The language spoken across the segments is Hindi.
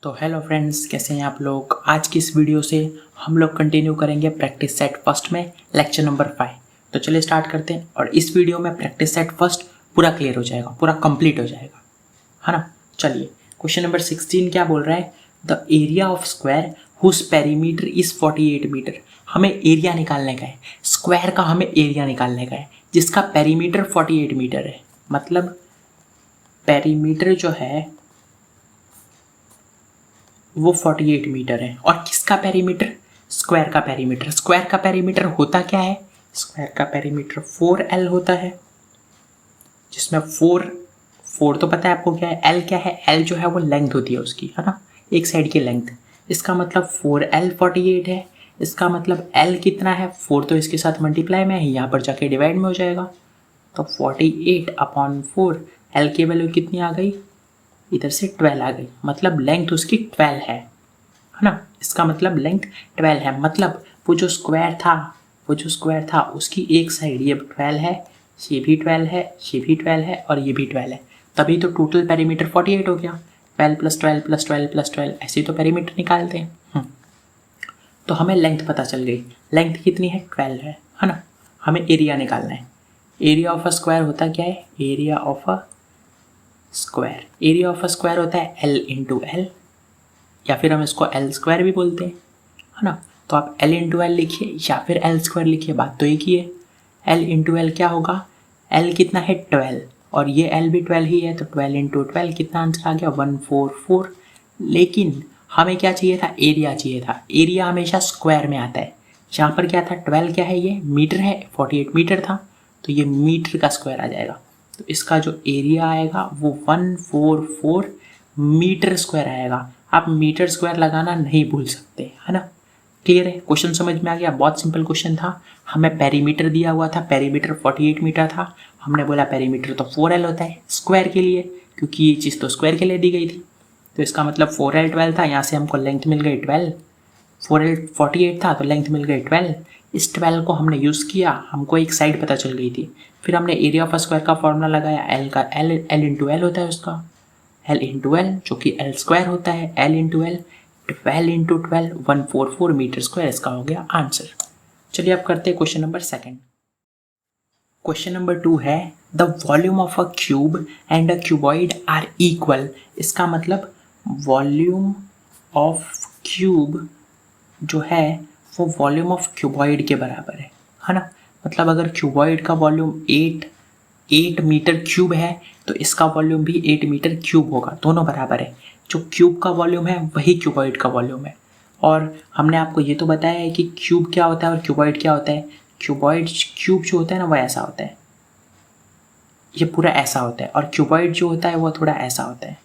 तो हेलो फ्रेंड्स, कैसे हैं आप लोग। आज की इस वीडियो से हम लोग कंटिन्यू करेंगे प्रैक्टिस सेट फर्स्ट में लेक्चर नंबर 5। तो चलिए स्टार्ट करते हैं। और इस वीडियो में प्रैक्टिस सेट फर्स्ट पूरा क्लियर हो जाएगा, पूरा कंप्लीट हो जाएगा, है ना। चलिए क्वेश्चन नंबर 16 क्या बोल रहा है। The area of square whose perimeter is 48 metre. हमें एरिया निकालने का है, स्क्वायर का हमें एरिया निकालने का है जिसका पेरीमीटर 48 मीटर है। मतलब पेरीमीटर जो है वो 48 मीटर है। और किसका पेरीमीटर? स्क्वायर का पेरीमीटर। स्क्वायर का पेरीमीटर होता क्या है? स्क्वायर का पेरीमीटर 4L होता है, जिसमें 4 तो पता है आपको क्या है। L क्या है? L जो है वो लेंथ होती है उसकी, है ना, एक साइड की लेंथ। इसका मतलब 4L 48 है। इसका मतलब L कितना है? 4 तो इसके साथ मल्टीप्लाई में है, यहाँ पर जाके डिवाइड में हो जाएगा। तो 48/4 L की वैल्यू कितनी आ गई? इधर से 12 आ गई। मतलब लेंथ उसकी 12 है ना। इसका मतलब लेंथ 12 है। मतलब वो जो स्क्वायर था उसकी एक साइड ये 12 है, ये भी 12 है, ये भी 12 है और ये भी 12 है। तभी तो टोटल पेरीमीटर 48 हो गया। 12 + 12 + 12 + 12 ऐसे ही तो पेरीमीटर निकालते हैं। तो हमें लेंथ पता चल गई। लेंथ कितनी है? 12 है ना। हमें एरिया निकालना है। एरिया ऑफ अ स्क्वायर होता क्या है? एरिया ऑफ अ स्क्वायर होता है L × L, या फिर हम इसको L² भी बोलते हैं, है ना। तो आप L × L लिखिए या फिर L² लिखिए, बात तो एक ही है। L × L क्या होगा? L कितना है? 12, और ये L भी 12 ही है, तो 12 × 12 कितना आंसर आ गया? 144। लेकिन हमें क्या चाहिए था? एरिया चाहिए था। एरिया हमेशा स्क्वायर में आता है। यहाँ पर क्या था? 12 क्या है? ये मीटर है, 48 मीटर था, तो ये मीटर का स्क्वायर आ जाएगा। तो इसका जो एरिया आएगा वो 144 मीटर स्क्वायर आएगा। आप मीटर स्क्वायर लगाना नहीं भूल सकते, है ना। क्लियर है? क्वेश्चन समझ में आ गया? बहुत सिंपल क्वेश्चन था। हमें पेरीमीटर दिया हुआ था, पेरीमीटर 48 मीटर था। हमने बोला पेरीमीटर तो 4L होता है स्क्वायर के लिए, क्योंकि ये चीज़ तो स्क्वायर के लिए दी गई थी। तो इसका मतलब 4L 12 था। यहाँ से हमको लेंथ मिल गई 12। 4L 48 था तो लेंथ मिल गई 12। इस 12 को हमने यूज़ किया, हमको एक साइड पता चल गई थी। फिर हमने एरिया ऑफ स्क्वायर का फॉर्मूला लगाया। L का L × L होता है उसका, L × L जो कि L² होता है। L × L 12 × 12 144 मीटर स्क्वायर, इसका हो गया आंसर। चलिए अब करते हैं क्वेश्चन नंबर 2। क्वेश्चन नंबर 2 है the volume of a cube and a cuboid are equal. इसका मतलब वॉल्यूम ऑफ क्यूब जो है वो वॉल्यूम ऑफ क्यूबॉइड के बराबर है ना। मतलब अगर क्यूबॉइड का वॉल्यूम 8 मीटर क्यूब है तो इसका वॉल्यूम भी 8 मीटर क्यूब होगा, दोनों बराबर है। जो क्यूब का वॉल्यूम है वही क्यूबॉइड का वॉल्यूम है। और हमने आपको ये तो बताया है कि क्यूब क्या होता है और क्यूबॉइड क्या होता है। क्यूब जो होता है ना वो ऐसा होता है, ये पूरा ऐसा होता है, और क्यूबॉइड जो होता है वो थोड़ा ऐसा होता है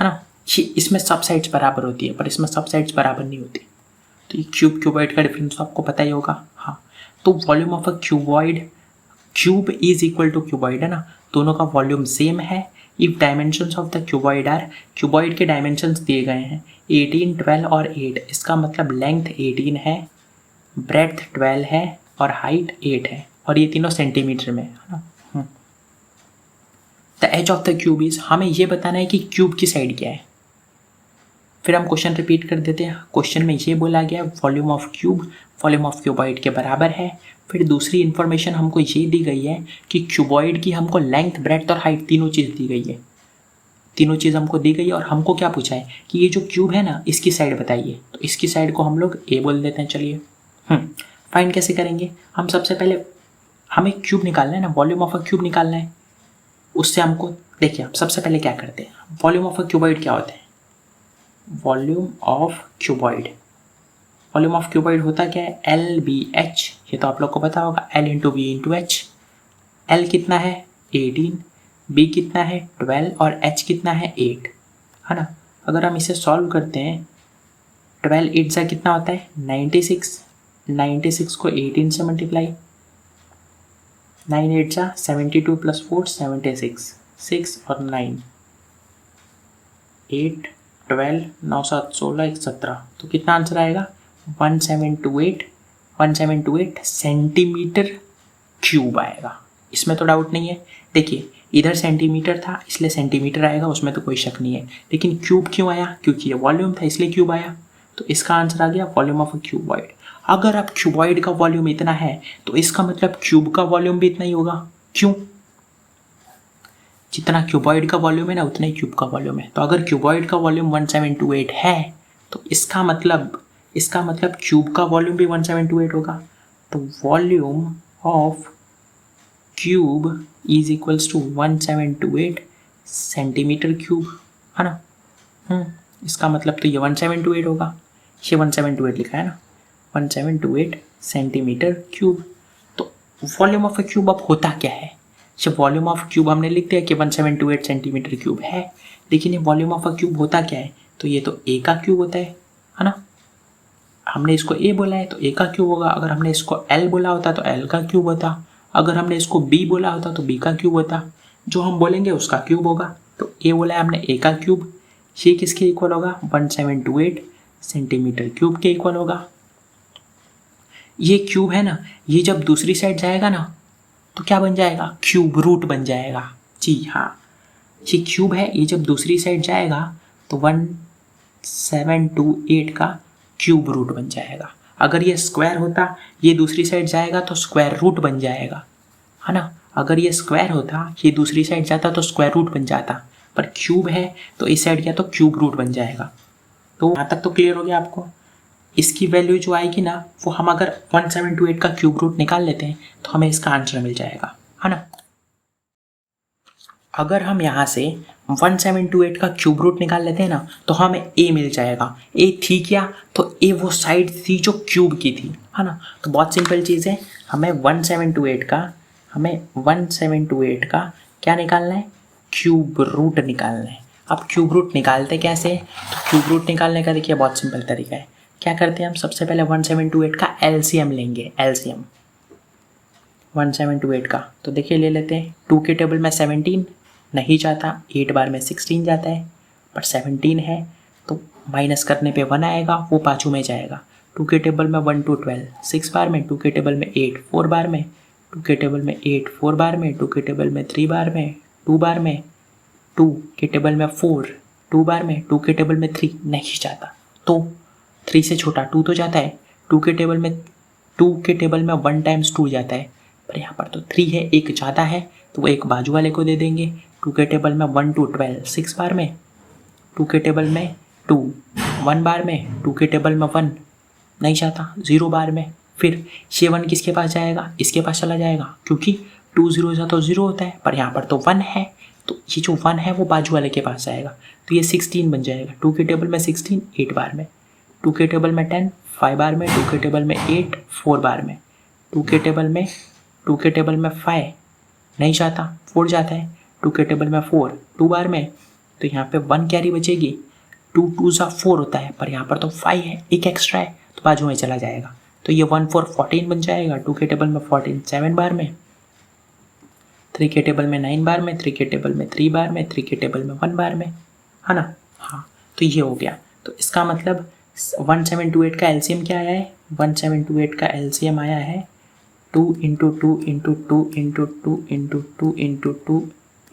ना। ये इसमें सब साइड्स बराबर होती है पर इसमें सब साइड्स बराबर नहीं होती। तो ये क्यूबॉइड का डिफरेंस तो आपको पता ही होगा। हाँ, तो volume of a cube is equal to cuboid, है ना। दोनों का वॉल्यूम सेम है। If dimensions of the cuboid are, cuboid के डायमेंशंस दिए गए हैं 18, 12 और 8। इसका मतलब लेंथ 18 है, ब्रेड्थ 12 है और हाइट 8 है, और ये तीनों सेंटीमीटर में, है ना। The edge of the cube is, हमें ये बताना है कि क्यूब की साइड क्या है। फिर हम क्वेश्चन रिपीट कर देते हैं। क्वेश्चन में ये बोला गया volume of cube volume of cuboid के बराबर है। फिर दूसरी इन्फॉर्मेशन हमको ये दी गई है कि क्यूबॉइड की हमको लेंथ, ब्रेड्थ और हाइट तीनों चीज़ दी गई है। तीनों चीज़ हमको दी गई है और हमको क्या पूछा है कि ये जो क्यूब है ना इसकी साइड बताइए। तो इसकी साइड को हम लोग ए बोल देते हैं। चलिए फाइंड कैसे करेंगे। हम सबसे पहले हमें क्यूब निकालना है ना, वॉल्यूम ऑफ अ क्यूब निकालना है। उससे हमको देखिए, हम सबसे पहले क्या करते हैं, वॉल्यूम ऑफ अ क्यूबॉइड क्या होता है। वॉल्यूम ऑफ क्यूबॉइड होता क्या है? LBH। ये तो आप लोग को पता होगा, L × B × H। L कितना है? 18, B कितना है? 12 और H कितना है? 8, है ना। अगर हम इसे सॉल्व करते हैं, 12 8 से कितना होता है? 96। 96 को 18 से मल्टीप्लाई, 9 8 जा 72 + 4 76, 6 और 9 8 12 9 7 16 1 17। तो कितना आंसर आएगा? 1728 सेंटीमीटर क्यूब आएगा। इसमें तो डाउट नहीं है। देखिए इधर सेंटीमीटर था इसलिए सेंटीमीटर आएगा, उसमें तो कोई शक नहीं है। लेकिन क्यूब क्यों आया? क्योंकि ये वॉल्यूम था इसलिए क्यूब आया। तो इसका आंसर आ गया वॉल्यूम ऑफ अ क्यूबॉइड। अगर अब क्यूबॉइड का वॉल्यूम इतना है तो इसका मतलब क्यूब का वॉल्यूम भी इतना ही होगा। क्यों? जितना क्यूबॉइड का वॉल्यूम है ना उतना ही क्यूब का वॉल्यूम है। तो अगर क्यूबॉइड का वॉल्यूम 1728 है तो इसका मतलब क्यूब का वॉल्यूम भी 1728 होगा। तो volume of cube is equals to 1728 centimetre cube, है ना। इसका मतलब तो ये 1728 होगा। ये 1728 लिखा है ना, 1728 सेंटीमीटर क्यूब। तो वॉल्यूम ऑफ ए क्यूब अब होता क्या है? जब वॉल्यूम ऑफ क्यूब हमने लिख दिया कि 1728 सेंटीमीटर क्यूब है, लेकिन ये वॉल्यूम ऑफ अ क्यूब होता क्या है? तो ये तो ए का क्यूब होता है ना। हमने इसको ए बोला है तो ए का क्यूब होगा। अगर हमने इसको एल बोला होता तो एल का क्यूब होता। अगर हमने इसको बी बोला होता तो बी का क्यूब होता। जो हम बोलेंगे उसका क्यूब होगा। तो ए बोला है हमने ए का क्यूब, ये किसके इक्वल होगा? 1728 सेंटीमीटर क्यूब के इक्वल होगा। ये क्यूब है ना, ये जब दूसरी साइड जाएगा ना तो क्या बन जाएगा? क्यूब रूट बन जाएगा। जी हाँ, ये क्यूब है, ये जब दूसरी साइड जाएगा तो 1728 का क्यूब रूट बन जाएगा। अगर ये स्क्वायर होता, ये दूसरी साइड जाएगा तो स्क्वायर रूट बन जाएगा, है ना। अगर ये स्क्वायर होता, ये दूसरी साइड जाता तो स्क्वायर रूट बन जाता, पर क्यूब है तो इस साइड गया तो क्यूब रूट बन जाएगा। तो यहाँ तक तो क्लियर हो गया आपको। इसकी वैल्यू जो आएगी ना, वो हम अगर 1728 का क्यूब रूट निकाल लेते हैं तो हमें इसका आंसर मिल जाएगा, है ना। अगर हम यहाँ से 1728 का क्यूब रूट निकाल लेते हैं ना तो हमें ए मिल जाएगा। ए थी क्या? तो ए वो साइड थी जो क्यूब की थी, है ना। तो बहुत सिंपल चीज़ है, हमें 1728 का क्या निकालना है? क्यूब रूट निकालना है। अब क्यूब रूट निकालते कैसे? तो क्यूब रूट निकालने का देखिए बहुत सिंपल तरीका है। क्या करते हैं हम? सबसे पहले 1728 का एलसीएम लेंगे। एलसीएम 1728 का तो देखिए ले लेते हैं। 2 के टेबल में 17 नहीं जाता, 8 बार में 16 जाता है, पर 17 है तो माइनस करने पे 1 आएगा, वो बाजू में जाएगा। 2 के टेबल में 1 to 12 6 बार में, 2 के टेबल में 8 4 बार में, 2 के टेबल में 8 4 बार में, 2 के टेबल में 3 बार में 2 बार में, 2 के टेबल में 4 2 बार में, 2 के टेबल में 3 नहीं जाता, तो 3 से छोटा 2 तो जाता है। 2 के टेबल में 1 times 2 जाता है, पर यहाँ पर तो 3 है, एक ज़्यादा है तो वो एक बाजू वाले को दे देंगे। 2 के टेबल में 1 to 12 6 बार में, 2 के टेबल में 2 1 बार में, 2 के टेबल में 1 नहीं जाता 0 बार में। फिर ये 1 किसके पास जाएगा? इसके पास चला जाएगा, क्योंकि 2 0 जा तो 0 होता है, पर यहाँ पर तो 1 है तो ये जो 1 है वो बाजू वाले के पास जाएगा, तो ये 16 बन जाएगा। 2 के टेबल में 16 8 बार में, 2 के टेबल में 10 5 बार में, 2 के टेबल में 8 4 बार में, 2 के टेबल में 5 नहीं जाता 4 जाता है, 2 के टेबल में 4 2 बार में, तो यहाँ पे 1 कैरी बचेगी। 2 2 सा 4 होता है, पर यहाँ पर तो 5 है, एक एक्स्ट्रा है तो बाजू में चला जाएगा, तो ये 1 4 14 बन जाएगा। 2 के टेबल में 14 7 बार में, 3 के टेबल में 9 बार में, 3 के टेबल में 3 बार में, 3 के टेबल में 1 बार में, है ना। हाँ, तो ये हो गया। तो इसका मतलब 1728 का एलसीएम क्या आया है? 1728 का एलसीएम आया है 2 × 2 × 2 × 2 × 2 × 2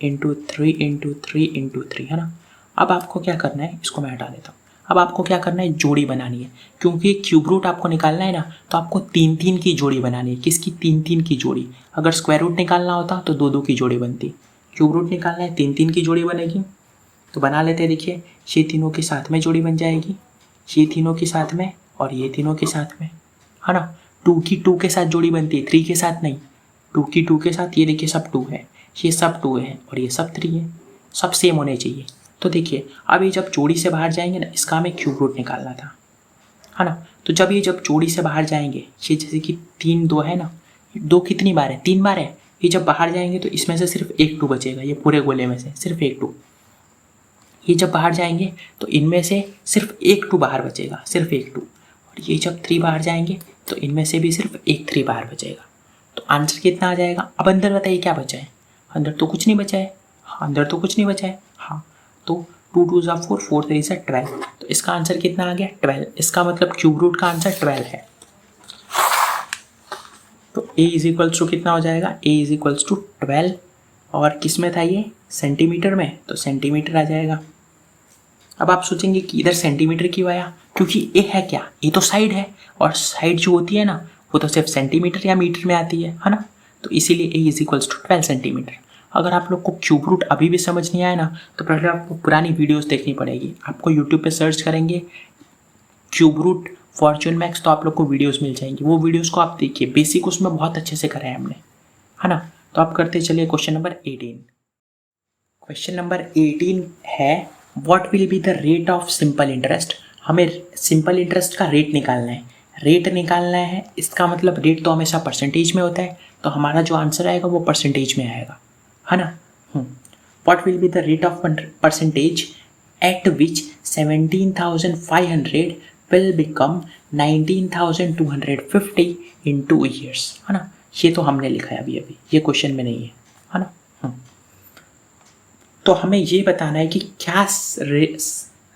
× 3 × 3 × 3, है ना। अब आपको क्या करना है, इसको मैं हटा देता हूँ। अब आपको क्या करना है? जोड़ी बनानी है, क्योंकि क्यूब रूट आपको निकालना है ना, तो आपको 3 3 की जोड़ी बनानी है। किसकी? 3 3 की जोड़ी। अगर स्क्वायर रूट निकालना होता तो 2 2 की जोड़ी बनती। क्यूब रूट निकालना है, 3 3 की जोड़ी बनेगी, तो बना लेते हैं। देखिए ये तीनों के साथ में जोड़ी बन जाएगी, ये तीनों के साथ में और ये तीनों के साथ में, है ना। 2 की 2 के साथ जोड़ी बनती है, 3 के साथ नहीं। 2 की 2 के साथ, ये देखिए सब 2 है, ये सब 2 है और ये सब 3 है, सब सेम होने चाहिए। तो देखिए अब ये जब जोड़ी से बाहर जाएंगे ना, इसका हमें क्यूब रूट निकालना था, है ना। तो जब जोड़ी से बाहर जाएंगे, ये जैसे कि 3 2 है ना, 2 कितनी बार है? 3 बार है। ये जब बाहर जाएंगे तो इसमें से सिर्फ 1 2 बचेगा, ये पूरे गोले में से सिर्फ 1 2। ये जब बाहर जाएंगे तो इनमें से सिर्फ 1 2 बाहर बचेगा, सिर्फ 1 2। और ये जब 3 बाहर जाएंगे तो इनमें से भी सिर्फ 1 3 बाहर बचेगा। तो आंसर कितना आ जाएगा? अब अंदर बताइए क्या बचा है? अंदर तो कुछ नहीं बचा है। हाँ, अंदर तो कुछ नहीं बचा है। हाँ, तो 2 2 ज़ा 4 4 3 ज़ा 12, तो इसका आंसर कितना आ गया? 12। इसका मतलब क्यूब रूट का आंसर 12 है। तो ए इज इक्वल्स टू कितना हो जाएगा, ए इज इक्वल्स टू 12, और किस में था ये, सेंटीमीटर में, तो सेंटीमीटर आ जाएगा। अब आप सोचेंगे कि इधर सेंटीमीटर क्यों आया, क्योंकि ए है क्या, ये तो साइड है, और साइड जो होती है ना वो तो सिर्फ सेंटीमीटर या मीटर में आती है ना, तो इसीलिए ए इज इक्वल्स टू 12 सेंटीमीटर। अगर आप लोग को क्यूब रूट अभी भी समझ नहीं आया ना, तो पहले आपको पुरानी वीडियोस देखनी पड़ेगी। आपको यूट्यूब पे सर्च करेंगे क्यूब रूट फॉर्च्यून मैक्स, तो आप लोग को वीडियोस मिल जाएंगी, वो वीडियोस को आप देखिए, बेसिक उसमें बहुत अच्छे से करा है हमने, है ना। तो आप करते चलिए क्वेश्चन नंबर 18। क्वेश्चन नंबर 18 है what will be the rate of simple interest. हमें सिंपल इंटरेस्ट का रेट निकालना है, रेट निकालना है, इसका मतलब रेट तो हमेशा परसेंटेज में होता है, तो हमारा जो आंसर आएगा वो परसेंटेज में आएगा, है ना। What will be the rate of percentage eight which 17,500 will become 19,250 in 2 years, है ना। ये तो हमने लिखा है अभी, ये क्वेश्चन में नहीं है ना। तो हमें ये बताना है कि क्या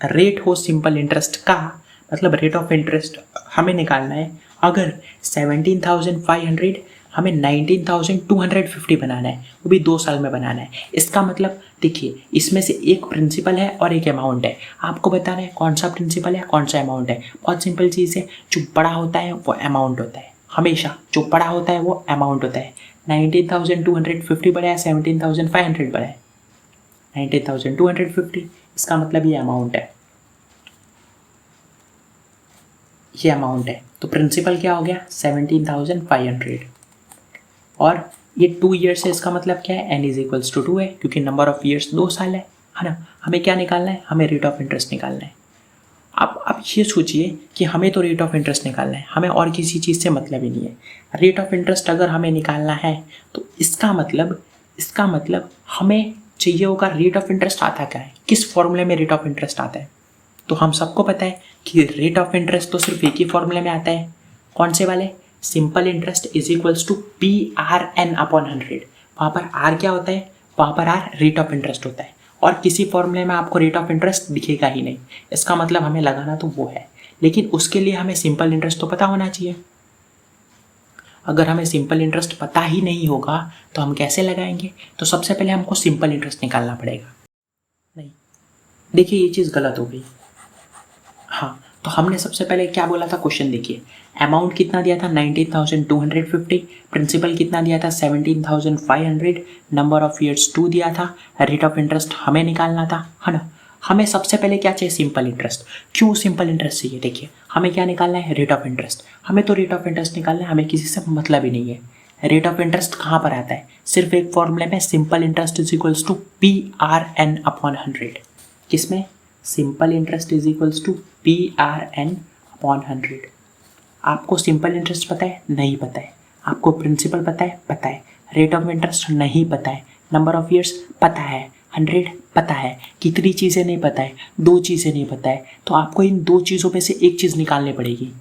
रेट हो सिंपल इंटरेस्ट का, मतलब रेट ऑफ इंटरेस्ट हमें निकालना है। अगर 17,500 हमें 19,250 बनाना है, वो भी 2 साल में बनाना है। इसका मतलब देखिए, इसमें से एक प्रिंसिपल है और एक अमाउंट है। आपको बताना है कौन सा प्रिंसिपल है कौन सा अमाउंट है। बहुत सिंपल चीज़ है, जो बड़ा होता है वो अमाउंट होता है, हमेशा जो बड़ा होता है वो अमाउंट होता है। 19,250 बड़ा है, 17,500 बड़ा है, 19,250, इसका मतलब ये अमाउंट है, ये अमाउंट है। तो प्रिंसिपल क्या हो गया, 17,500, और ये 2 years है, इसका मतलब क्या है, n इज इक्वल्स टू 2 है, क्योंकि नंबर ऑफ ईयर्स 2 साल है ना। हमें क्या निकालना है, हमें रेट ऑफ इंटरेस्ट निकालना है। आप ये सोचिए कि हमें तो रेट ऑफ इंटरेस्ट निकालना है, हमें और किसी चीज़ से मतलब ही नहीं है। रेट ऑफ इंटरेस्ट अगर हमें निकालना है तो इसका मतलब हमें चाहिए होगा रेट ऑफ इंटरेस्ट आता क्या है, किस फॉर्मूले में रेट ऑफ इंटरेस्ट आता है। तो हम सबको पता है कि रेट ऑफ इंटरेस्ट तो सिर्फ एक ही फॉर्मूले में आता है, कौन से वाले, simple interest is equals to PRN upon 100। वहाँ पर R क्या होता है, वहाँ पर R रेट ऑफ इंटरेस्ट होता है, और किसी फॉर्मूले में आपको रेट ऑफ इंटरेस्ट दिखेगा ही नहीं। इसका मतलब हमें लगाना तो वो है, लेकिन उसके लिए हमें सिंपल इंटरेस्ट तो पता होना चाहिए। अगर हमें सिंपल इंटरेस्ट पता ही नहीं होगा तो हम कैसे लगाएंगे। तो सबसे पहले हमको सिंपल इंटरेस्ट निकालना पड़ेगा। नहीं, देखिए ये चीज़ गलत हो गई। हाँ, तो हमने सबसे पहले क्या बोला था, क्वेश्चन देखिए, अमाउंट कितना दिया था 19,250, प्रिंसिपल कितना दिया था 17,500, नंबर ऑफ ईयर्स 2 दिया था, रेट ऑफ इंटरेस्ट हमें निकालना था, है ना। हमें सबसे पहले क्या चाहिए, सिंपल इंटरेस्ट। क्यों सिंपल इंटरेस्ट चाहिए, देखिए हमें क्या निकालना है, रेट ऑफ इंटरेस्ट। हमें तो रेट ऑफ इंटरेस्ट निकालना है, हमें किसी से मतलब ही नहीं है। रेट ऑफ इंटरेस्ट कहाँ पर आता है, सिर्फ एक फॉर्मूले में, simple interest is equals to PRN upon 100। किसमें, simple interest is equals to PRN upon 100। आपको सिंपल इंटरेस्ट पता है, नहीं पता है। आपको प्रिंसिपल पता है, पता है। रेट ऑफ इंटरेस्ट नहीं पता है। नंबर ऑफ ईयर्स पता है, 100 पता है। कितनी चीज़ें नहीं पता है, 2 चीज़ें नहीं पता है। तो आपको इन 2 चीज़ों में से एक चीज़ निकालनी पड़ेगी।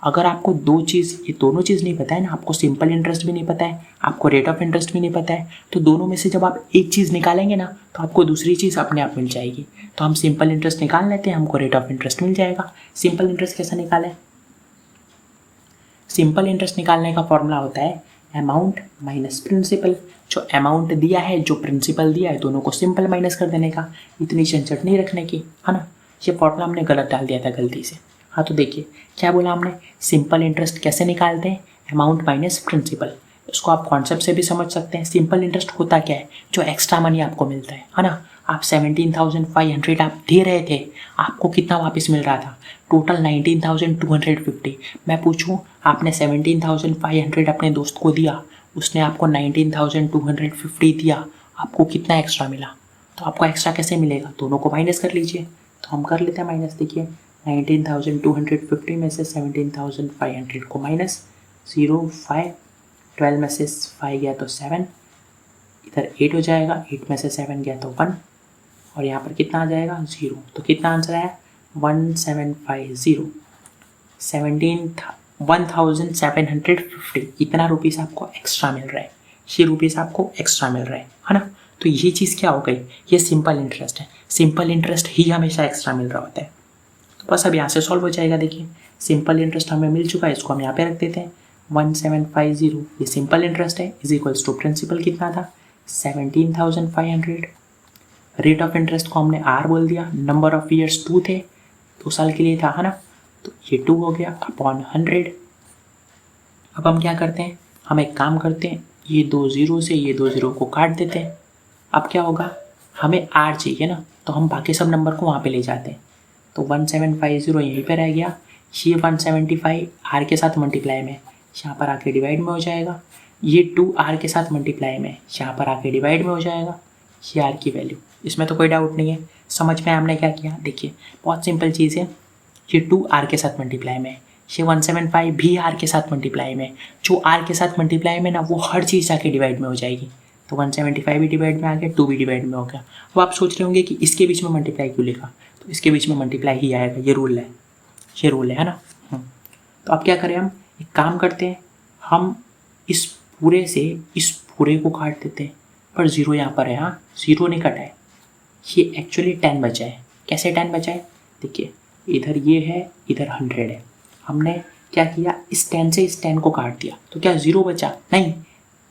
अगर आपको 2 चीज़, ये दोनों चीज़ नहीं पता है ना, आपको सिंपल इंटरेस्ट भी नहीं पता है, आपको रेट ऑफ इंटरेस्ट भी नहीं पता है, तो दोनों में से जब आप एक चीज़ निकालेंगे ना, तो आपको दूसरी चीज़ अपने आप मिल जाएगी। तो हम सिंपल इंटरेस्ट निकाल लेते हैं, हमको रेट ऑफ इंटरेस्ट मिल जाएगा। सिंपल इंटरेस्ट कैसे निकालें, सिंपल इंटरेस्ट निकालने का फॉर्मूला होता है अमाउंट माइनस प्रिंसिपल। जो अमाउंट दिया है, जो प्रिंसिपल दिया है, दोनों को सिंपल माइनस कर देने का, इतनी झंझट नहीं रखने की, है ना। ये फॉर्मूला हमने गलत डाल दिया था गलती से। हाँ, तो देखिए क्या बोला हमने, सिंपल इंटरेस्ट कैसे निकालते हैं, अमाउंट माइनस प्रिंसिपल। इसको आप कॉन्सेप्ट से भी समझ सकते हैं। सिंपल इंटरेस्ट होता क्या है, जो एक्स्ट्रा मनी आपको मिलता है ना। आप 17,500 आप दे रहे थे, आपको कितना वापस मिल रहा था, टोटल 19,250। मैं पूछूं, आपने 17,500 अपने दोस्त को दिया, उसने आपको 19,250 दिया, आपको कितना एक्स्ट्रा मिला। तो आपको एक्स्ट्रा कैसे मिलेगा, दोनों को माइनस कर लीजिए। तो हम कर लेते हैं माइनस। देखिए 19,250 में से 17,500 को माइनस, 0 5, 12 में से 5 गया तो 7, इधर 8 हो जाएगा, 8 में से 7 गया तो 1, और यहाँ पर कितना आ जाएगा 0। तो कितना आंसर आया 1750, 1750 इतना रुपीज़ आपको एक्स्ट्रा मिल रहा है, ये रुपीज़ आपको एक्स्ट्रा मिल रहा है ना। तो ये चीज़ क्या हो गई, ये सिंपल इंटरेस्ट है। सिंपल इंटरेस्ट ही हमेशा एक्स्ट्रा मिल रहा होता है। तो बस अब यहाँ से सॉल्व हो जाएगा। देखिए सिंपल इंटरेस्ट हमें मिल चुका है, इसको हम यहाँ पे रख देते हैं। 1750, ये सिंपल इंटरेस्ट है, इज इक्वल्स टू प्रिंसिपल कितना था 17,500। रेट ऑफ इंटरेस्ट को हमने आर बोल दिया, नंबर ऑफ ईयर्स 2 थे, 2 साल के लिए था, है ना, तो ये 2 हो गया अपॉन 100। अब हम क्या करते हैं, हम एक काम करते हैं, ये 2 0 से ये 2 0 को काट देते हैं। अब क्या होगा, हमें आर चाहिए ना, तो हम बाकी सब नंबर को वहाँ पे ले जाते हैं, तो 1750 यहीं पे रह गया, ये 175 आर के साथ मल्टीप्लाई में यहाँ पर आके डिवाइड में हो जाएगा, ये 2 आर के साथ मल्टीप्लाई में यहाँ पर आके डिवाइड में हो जाएगा, ये आर की वैल्यू, इसमें तो कोई डाउट नहीं है। समझ में हमने क्या किया, देखिए बहुत सिंपल चीज़ है, ये 2 आर के साथ मल्टीप्लाई में, ये 175 भी आर के साथ मल्टीप्लाई में, जो आर के साथ मल्टीप्लाई में ना वो हर चीज़ जाके डिवाइड में हो जाएगी, तो 175 भी डिवाइड में आ गया, 2 भी डिवाइड में हो गया। अब आप सोच रहे होंगे कि इसके बीच में मल्टीप्लाई क्यों लिखा, तो इसके बीच में मल्टीप्लाई ही आएगा, ये रूल है ना। तो अब क्या करें, हम एक काम करते हैं, हम इस पूरे से इस पूरे को काट देते हैं, पर 0 यहाँ पर है, हाँ 0 नहीं कटा है, ये एक्चुअली 10 बचा है। कैसे 10 बचा है, देखिए इधर ये है, इधर 100 है, हमने क्या किया, इस 10 से इस 10 को काट दिया, तो क्या 0 बचा, नहीं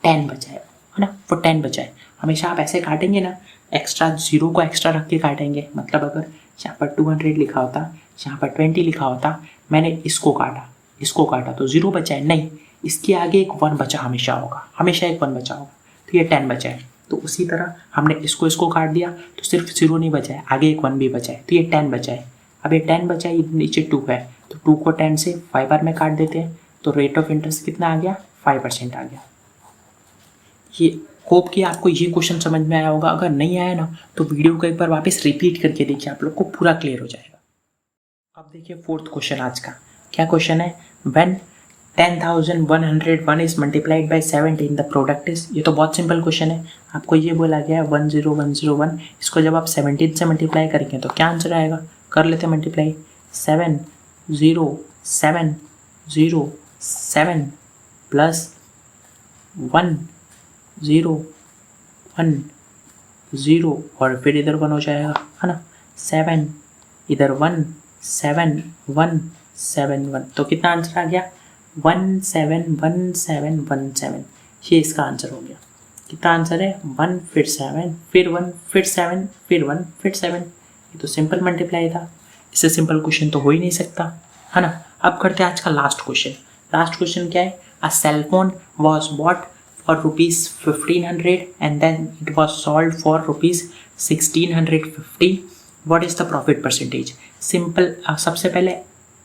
10 बचा है ना, वो 10 बचा है। हमेशा आप ऐसे काटेंगे ना, एक्स्ट्रा 0 को एक्स्ट्रा रख के काटेंगे, मतलब अगर यहाँ पर 200 लिखा होता, यहाँ पर 20 लिखा होता, मैंने इसको काटा तो 0 बचा है, नहीं इसके आगे एक 1 बचा, हमेशा एक 1 बचा होगा, तो ये 10 बचा है। तो उसी तरह हमने इसको काट दिया, तो सिर्फ 0 नहीं बचा है, आगे एक 1 भी बचा है, तो ये 10 बचा है। अब ये 10 बचा है, नीचे 2 है, तो 2 को 10 से 5 बार में काट देते हैं, तो रेट ऑफ इंटरेस्ट कितना आ गया, 5% आ गया। ये होप कि आपको ये क्वेश्चन समझ में आया होगा, अगर नहीं आया ना तो वीडियो को एक बार वापस रिपीट करके देखिए, आप लोग को पूरा क्लियर हो जाएगा। अब देखिए 4th क्वेश्चन आज का, क्या क्वेश्चन है, when 10,101 is multiplied by 17 the product is, ये तो बहुत सिंपल क्वेश्चन है, आपको ये बोला गया है 10101, इसको जब आप 17 से मल्टीप्लाई करेंगे तो क्या आंसर आएगा, कर लेते हैं मल्टीप्लाई, 7,0,7,0,7 प्लस 1,0,1,0 और फिर इधर 1 हो जाएगा, है ना, 7 इधर 1 7 1 7 1, तो कितना आंसर आ गया 171717, ये इसका आंसर हो गया। कितना आंसर है 1 फिर 7 फिर 1 फिर 7 फिर 1 फिर 7, ये तो सिंपल मल्टीप्लाई था, इससे सिंपल क्वेश्चन तो हो ही नहीं सकता, है ना। अब करते हैं आज का लास्ट क्वेश्चन। लास्ट क्वेश्चन क्या है, a cell phone was bought for ₹1500 and then it was sold for ₹1650, what is the profit percentage. Simple, सबसे पहले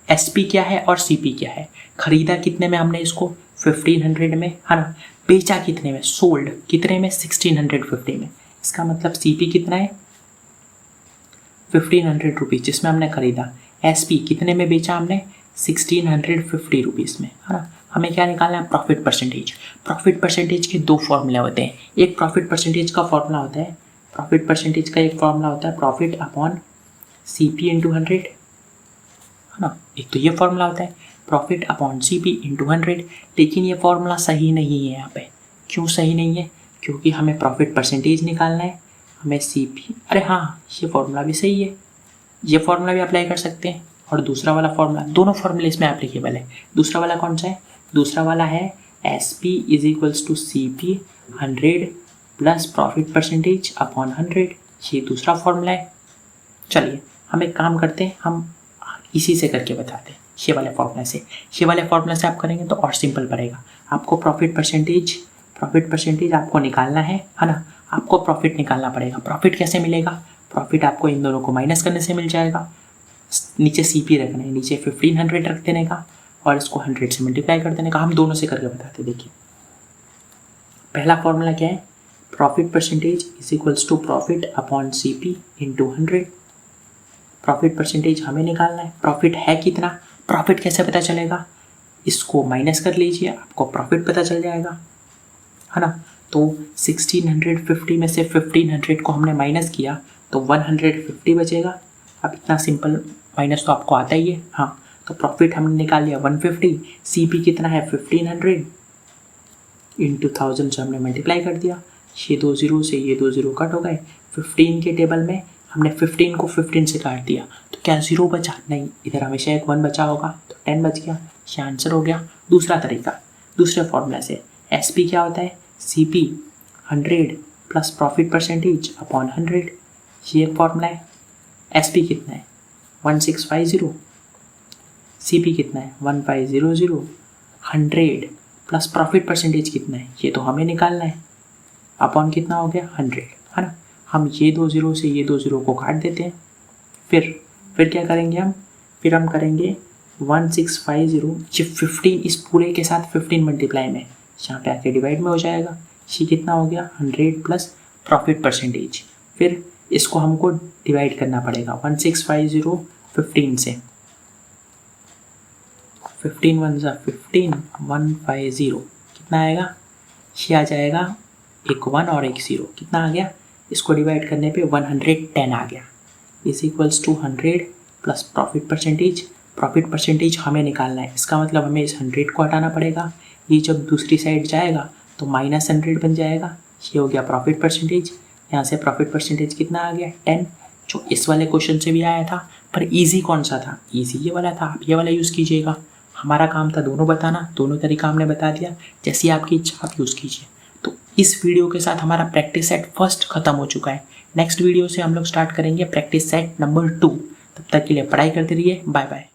SP क्या है और CP क्या है, खरीदा कितने में हमने इसको 1500 में, है ना, बेचा कितने में, सोल्ड कितने में 1650 में, इसका मतलब CP कितना है 1500 रुपीज़ जिसमें हमने खरीदा, SP कितने में बेचा हमने 1650 रुपीज़ में, है ना। हमें क्या निकालना है, प्रॉफिट परसेंटेज। प्रॉफिट परसेंटेज के 2 फॉर्मूले होते हैं, एक प्रॉफिट परसेंटेज का फॉर्मूला होता है, प्रॉफिट अपॉन CP इंटू 100, है ना, एक तो ये फॉर्मूला होता है प्रॉफिट अपॉन CP इंटू 100, लेकिन ये फॉर्मूला सही नहीं है यहाँ पे। क्यों सही नहीं है, क्योंकि हमें प्रॉफिट परसेंटेज निकालना है, हमें CP, अरे हाँ ये फॉर्मूला भी सही है, ये फॉर्मूला भी अप्लाई कर सकते हैं, और दूसरा वाला फॉर्मूला, दोनों फॉर्मूले इसमें एप्लीकेबल है। दूसरा वाला कौन सा है, दूसरा वाला है SP is equals to CP 100 plus profit percentage upon 100, ये दूसरा फॉर्मूला है। चलिए हम एक काम करते हैं, हम इसी से करके बताते हैं, ये वाले फॉर्मूला से, ये वाले फॉर्मूला से आप करेंगे तो और सिंपल पड़ेगा। आपको प्रॉफिट परसेंटेज आपको निकालना है ना, आपको प्रॉफिट निकालना पड़ेगा। प्रॉफिट कैसे मिलेगा, प्रॉफिट आपको इन दोनों को माइनस करने से मिल जाएगा, नीचे CP रखना है, नीचे 1500 रख देने का और इसको 100 से मल्टीप्लाई कर देने का। हम दोनों से करके बताते, देखिए पहला फॉर्मूला क्या है, profit percentage is equals to profit upon CP into 100। Profit percentage हमें निकालना है, प्रॉफिट है कितना, प्रॉफिट कैसे पता चलेगा, इसको माइनस कर लीजिए, आपको प्रॉफिट पता चल जाएगा, है ना। तो 1650 में से 1500 को हमने माइनस किया तो 150 बचेगा। अब इतना सिंपल माइनस तो आपको आता ही है, हाँ। तो प्रॉफिट हमने निकाल लिया 150, CP कितना है 1500 इंटू 1000 से हमने मल्टीप्लाई कर दिया, ये 2 0 से ये 2 0 कट हो गए। 15 के टेबल में हमने 15 को 15 से काट दिया, तो क्या 0 बचा, नहीं, इधर हमेशा एक 1 बचा होगा, तो 10 बच गया, ये आंसर हो गया। दूसरा तरीका, दूसरे फॉर्मूला से। SP क्या होता है, CP 100 plus profit percentage upon 100, ये एक फॉर्मूला है। SP कितना है 1650, CP कितना है 1500, 100 प्लस प्रॉफिट परसेंटेज कितना है ये तो हमें निकालना है, अपॉन कितना हो गया 100, है ना। हम ये 2 0 से ये 2 0 को काट देते हैं। फिर क्या करेंगे फिर हम करेंगे 1650, ये 15 इस पूरे के साथ 15 मल्टीप्लाई में यहाँ पे आके डिवाइड में हो जाएगा। ये कितना हो गया 100 प्लस प्रॉफिट परसेंटेज। फिर इसको हमको डिवाइड करना पड़ेगा 1650 15 से, 15 1 15, 150 कितना आएगा, ये आ जाएगा एक 1 और एक 0, कितना आ गया, इसको डिवाइड करने पे 110 आ गया। Is equals to 100 plus profit percentage हमें निकालना है। इसका मतलब हमें इस 100 को हटाना पड़ेगा। ये जब दूसरी साइड जाएगा तो -100 बन जाएगा। ये हो गया प्रॉफिट परसेंटेज। यहाँ से प्रॉफिट परसेंटेज कितना आ गया 10, जो इस वाले क्वेश्चन से भी आया था। पर इजी कौन सा था, इजी ये वाला था। आप ये वाला यूज़ कीजिएगा। हमारा काम था दोनों बताना, दोनों तरीका हमने बता दिया। जैसी आपकी इच्छा आप यूज़ कीजिए। तो इस वीडियो के साथ हमारा प्रैक्टिस सेट फर्स्ट खत्म हो चुका है। नेक्स्ट वीडियो से हम लोग स्टार्ट करेंगे प्रैक्टिस सेट नंबर 2। तब तक के लिए पढ़ाई करते रहिए। Bye bye.